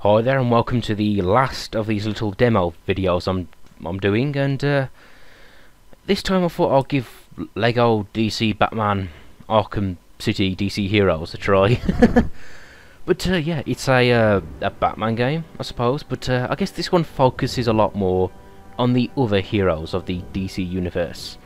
Hi there, and welcome to the last of these little demo videos I'm doing. And this time I thought I'll give Lego DC Batman Arkham City DC Heroes a try. But yeah, it's a Batman game, I suppose. But I guess this one focuses a lot more on the other heroes of the DC universe,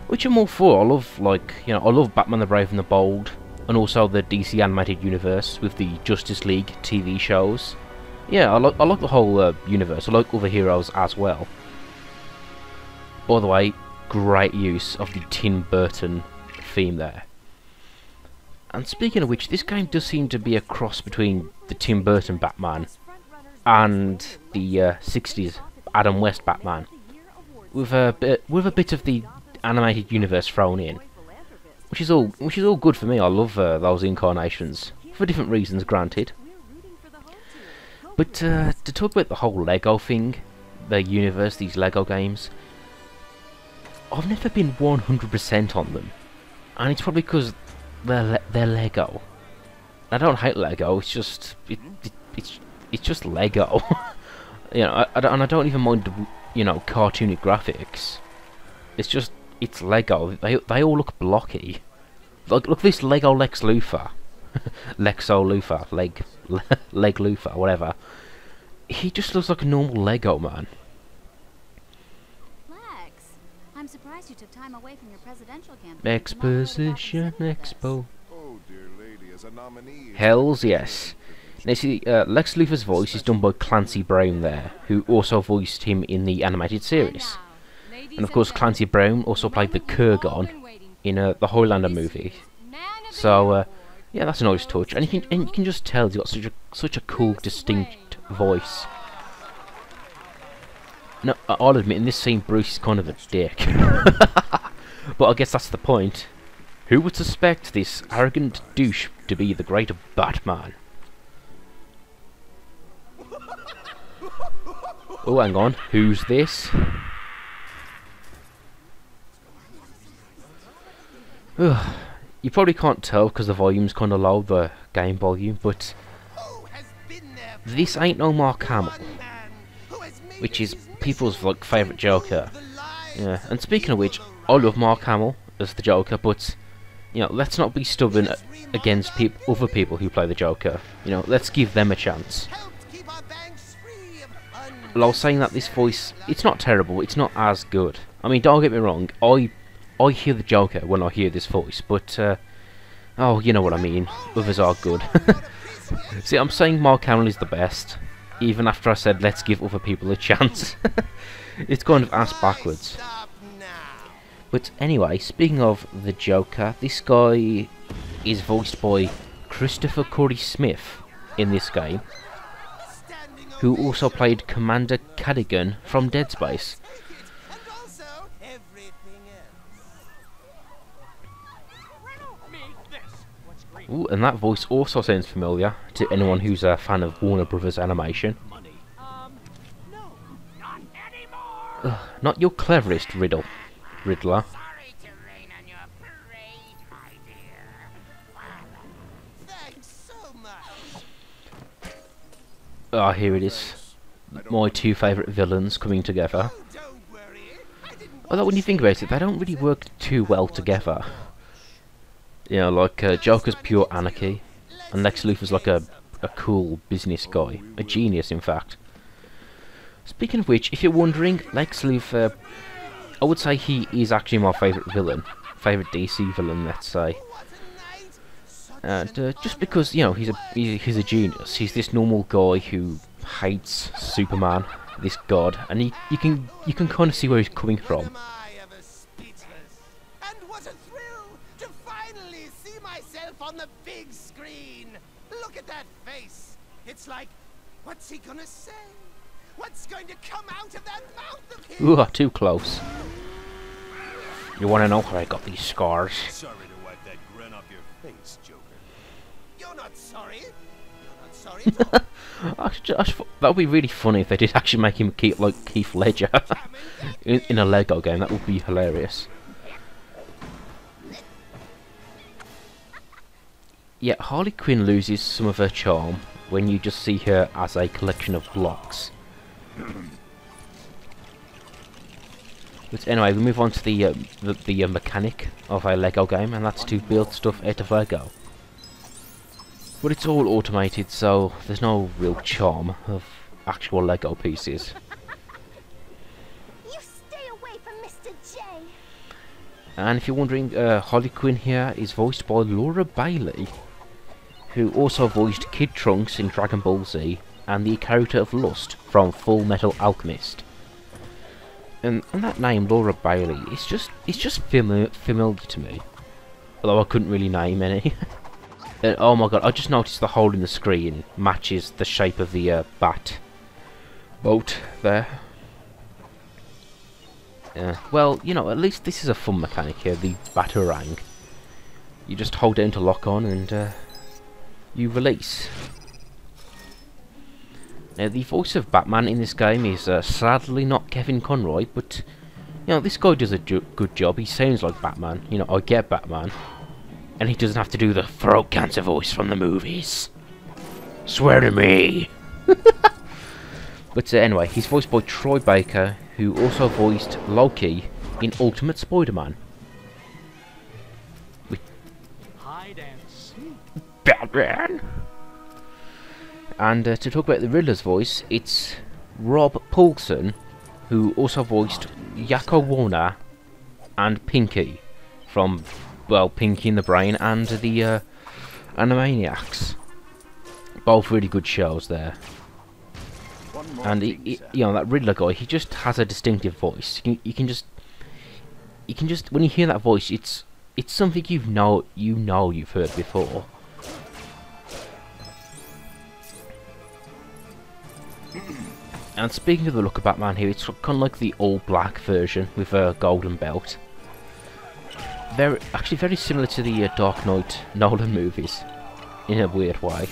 which I'm all for. I love, I love Batman the Brave and the Bold, and also the DC animated universe with the Justice League TV shows. Yeah, I like the whole universe. I like other heroes as well. By the way, great use of the Tim Burton theme there. And speaking of which, this game does seem to be a cross between the Tim Burton Batman and the 60s Adam West Batman, with a bit of the animated universe thrown in, which is all good for me. I love those incarnations for different reasons, granted. But to talk about the whole Lego thing, the universe, these Lego games, I've never been 100% on them, and it's probably because they're Lego. I don't hate Lego. It's just it's just Lego. And I don't even mind cartoony graphics. It's Lego. They all look blocky. Look this Lego Lex Luthor. Lexo Luthor, Leg Luthor, whatever. He just looks like a normal Lego man. Lex, I'm surprised you took time away from your presidential campaign. Exposition Expo. Oh, dear lady, as a nominee. Hells yes. Now see, Lex Luthor's voice is done by Clancy Brown there, who also voiced him in the animated series. And of course Clancy Brown also played the Kurgan in the Highlander movie. So yeah, that's a nice touch, and you can just tell he's got such a cool, distinct voice. No, I'll admit, in this scene, Bruce is kind of a dick. But I guess that's the point. Who would suspect this arrogant douche to be the great Batman? Oh, hang on. Who's this? Ugh. You probably can't tell because the volume's kind of low, the game volume, but this ain't no Mark Hamill, which is people's favourite Joker. Yeah, and speaking of which, I love Mark Hamill as the Joker, but let's not be stubborn against other people who play the Joker. Let's give them a chance. Well, I was saying that this voice, it's not terrible, it's not as good. I mean, don't get me wrong, I hear the Joker when I hear this voice, but oh, you know what I mean. Others are good. See, I'm saying Mark Hamill is the best, even after I said let's give other people a chance. It's kind of ass backwards. But anyway, speaking of the Joker, this guy is voiced by Christopher Corey Smith in this game, who also played Commander Cadigan from Dead Space. Ooh, and that voice also sounds familiar to anyone who's a fan of Warner Brothers animation. Ugh, not your cleverest Riddler. Ah, here it is. My two favourite villains coming together. Although when you think about it, they don't really work too well together. Joker's pure anarchy, and Lex Luthor's like a cool business guy, a genius in fact. Speaking of which, if you're wondering, Lex Luthor, I would say he is actually my favourite villain, favourite DC villain, let's say. And just because he's a genius, he's this normal guy who hates Superman, this god, and you can kind of see where he's coming from. On the big screen. Look at that face. It's like, what's he gonna say? What's going to come out of that mouth of his? Ooh, too close. You want to know how I got these scars? Sorry to wipe that grin off your face, Joker. You're not sorry. You're not sorry. That would be really funny if they did actually make him keep like Keith Ledger in a Lego game. That would be hilarious. yeah, Harley Quinn loses some of her charm when you just see her as a collection of blocks. But anyway, we move on to the mechanic of a Lego game, and that's to build stuff out of Lego. But it's all automated, so there's no real charm of actual Lego pieces. You stay away from Mr. J. And if you're wondering, Harley Quinn here is voiced by Laura Bailey, who also voiced Kid Trunks in Dragon Ball Z, and the character of Lust from Full Metal Alchemist. And that name, Laura Bailey, it's just familiar to me, although I couldn't really name any. And oh my god, I just noticed the hole in the screen matches the shape of the bat boat there. Well, you know, at least this is a fun mechanic here, the Batarang. You just hold down to lock on and you release. Now, the voice of Batman in this game is sadly not Kevin Conroy, but you know, this guy does a good job. He sounds like Batman. You know, I get Batman, and he doesn't have to do the throat cancer voice from the movies. Swear to me. But anyway, he's voiced by Troy Baker, who also voiced Loki in Ultimate Spider-Man. Hide and seek. Batman! And to talk about the Riddler's voice, it's Rob Paulson, who also voiced Yakko Warner and Pinky from, well, Pinky and the Brain and the Animaniacs. Both really good shows there. And you know, that Riddler guy, he just has a distinctive voice. You can just when you hear that voice, it's something you've heard before. And speaking of the look of Batman here, it's kind of like the all-black version with a golden belt. Actually very similar to the Dark Knight Nolan movies, in a weird way.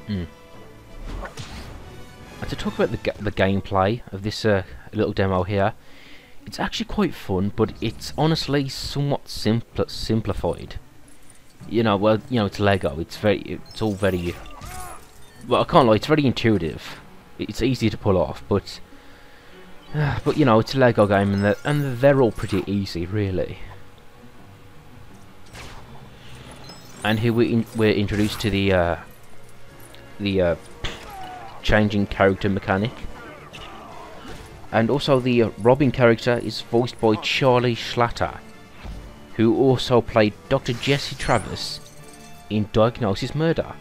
And to talk about the gameplay of this little demo here, it's actually quite fun, but it's honestly somewhat simplified. You know, well, you know, it's Lego. It's all very. Well, I can't lie. It's very intuitive. It's easy to pull off, but you know, it's a Lego game, and they're all pretty easy, really. And here we're introduced to the changing character mechanic. And also the Robin character is voiced by Charlie Schlatter, who also played Dr. Jesse Travis in Diagnosis Murder,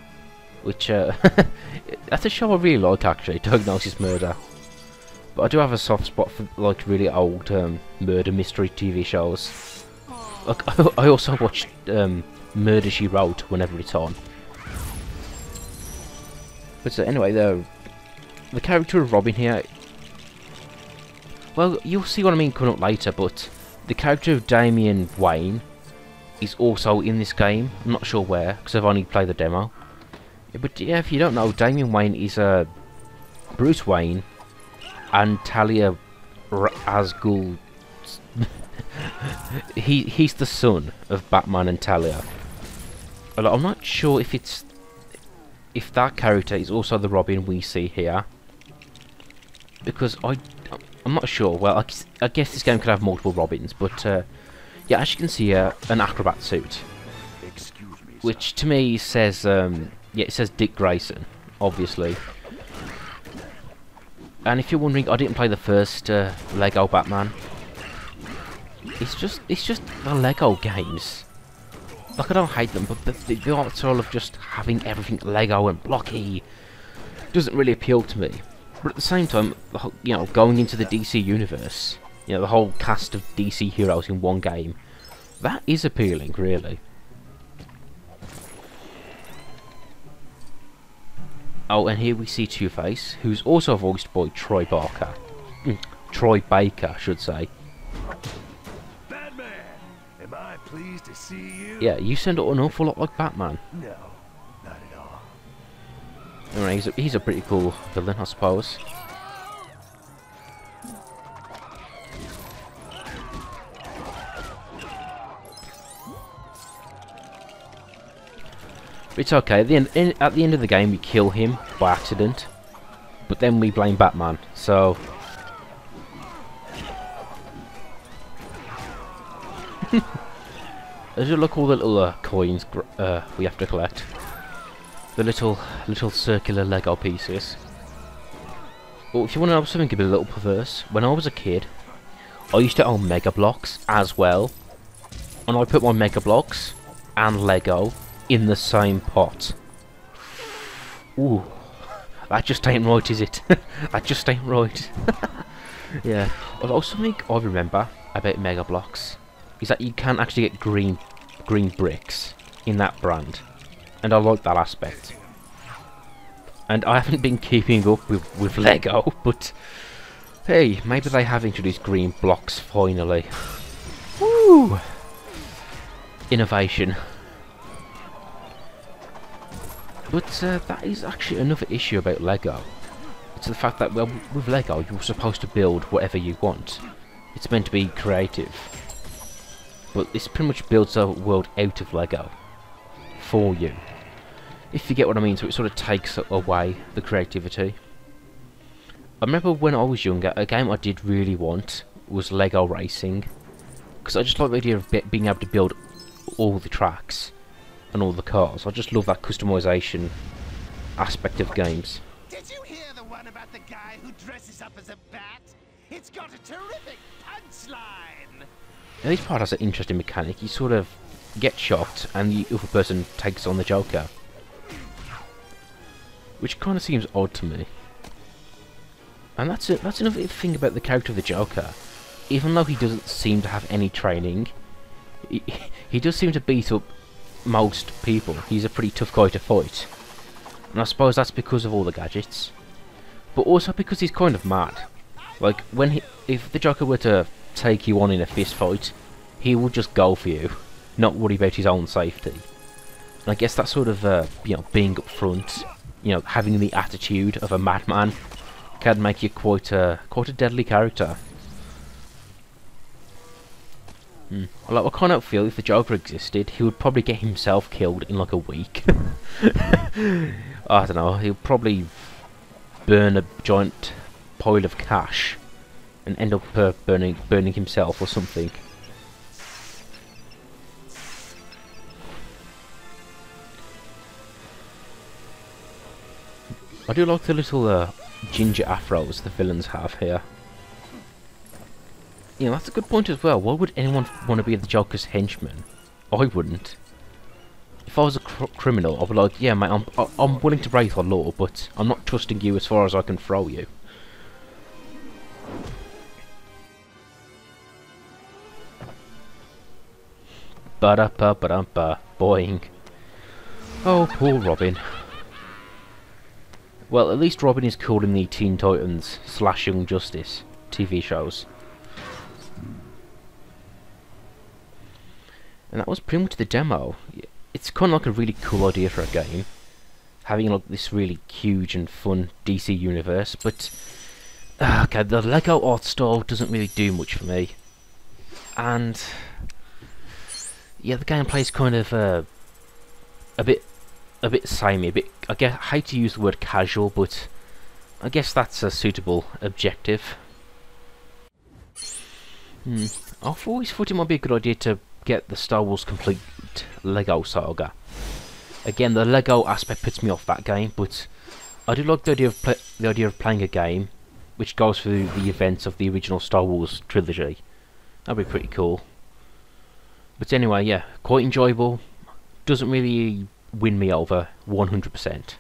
which that's a show I really like, actually, Diagnosis Murder. But I do have a soft spot for like really old murder mystery TV shows. Like, I also watch Murder She Wrote whenever it's on. But anyway, the character of Robin here, well, you'll see what I mean coming up later, but the character of Damian Wayne is also in this game. I'm not sure where, because I've only played the demo. Yeah, but yeah, if you don't know, Damian Wayne is Bruce Wayne and Talia Al Ghul. He's the son of Batman and Talia. I'm not sure if that character is also the Robin we see here, because I'm not sure. Well, I guess this game could have multiple Robins, but yeah, as you can see here, an acrobat suit, which to me says yeah, it says Dick Grayson, obviously. And if you're wondering, I didn't play the first Lego Batman. It's just the Lego games. Like, I don't hate them, but the art style of just having everything Lego and blocky doesn't really appeal to me. But at the same time, you know, going into the DC universe, you know, the whole cast of DC heroes in one game, that is appealing, really. Oh, and here we see Two-Face, who's also voiced by Troy Baker, I should say. Batman, am I pleased to see you? Yeah, you sound an awful lot like Batman. No, not at all. Anyway, he's a pretty cool villain, I suppose. It's okay. At the end of the game, we kill him by accident, but then we blame Batman. So as you look, all the little coins we have to collect, the little circular Lego pieces. Well, if you want to know something a bit a little perverse, when I was a kid, I used to own Mega Bloks as well, and I put my Mega Bloks and Lego in the same pot. Ooh, that just ain't right, is it? That just ain't right. Yeah. Although something I remember about Mega Bloks is that you can actually get green bricks in that brand, and I like that aspect. And I haven't been keeping up with Lego, but hey, maybe they have introduced green blocks finally. Woo! Innovation. But that is actually another issue about Lego. It's the fact that, well, with Lego you're supposed to build whatever you want. It's meant to be creative. But this pretty much builds a world out of Lego for you, if you get what I mean. So it sort of takes away the creativity. I remember when I was younger, a game I did really want was Lego Racing, because I just like the idea of being able to build all the tracks and all the cars. I just love that customization aspect of games. Did you hear the one about the guy who dresses up as a bat? It's got a terrific punchline. Now this part has an interesting mechanic. You sort of get shot and the other person takes on the Joker, which kind of seems odd to me. And that's another thing about the character of the Joker. Even though he doesn't seem to have any training, he does seem to beat up most people. He's a pretty tough guy to fight. And I suppose that's because of all the gadgets, but also because he's kind of mad. Like, if the Joker were to take you on in a fist fight, he would just go for you, not worry about his own safety. And I guess that sort of, you know, being up front, you know, having the attitude of a madman, can make you quite a deadly character. Like, I kind of feel if the Joker existed, he would probably get himself killed in like a week. I don't know, he'll probably burn a giant pile of cash and end up burning himself or something. I do like the little ginger afros the villains have here. You know, that's a good point as well. Why would anyone want to be the Joker's henchman? I wouldn't. If I was a criminal, I'd be like, yeah, mate, I'm willing to break the law, but I'm not trusting you as far as I can throw you. Ba-da-ba-ba-da-ba, boing. Oh, poor Robin. Well, at least Robin is cool in the Teen Titans / Young Justice TV shows. And that was pretty much the demo. It's kind of like a really cool idea for a game, having like this really huge and fun DC universe, but okay, the Lego art style doesn't really do much for me. And yeah, the gameplay is kind of a bit samey, I hate to use the word casual, but I guess that's a suitable adjective. I've always thought it might be a good idea to get the Star Wars Complete Lego Saga. Again, the Lego aspect puts me off that game, but I do like the idea of playing a game which goes through the events of the original Star Wars trilogy. That'd be pretty cool. But anyway, yeah, quite enjoyable. Doesn't really win me over 100%.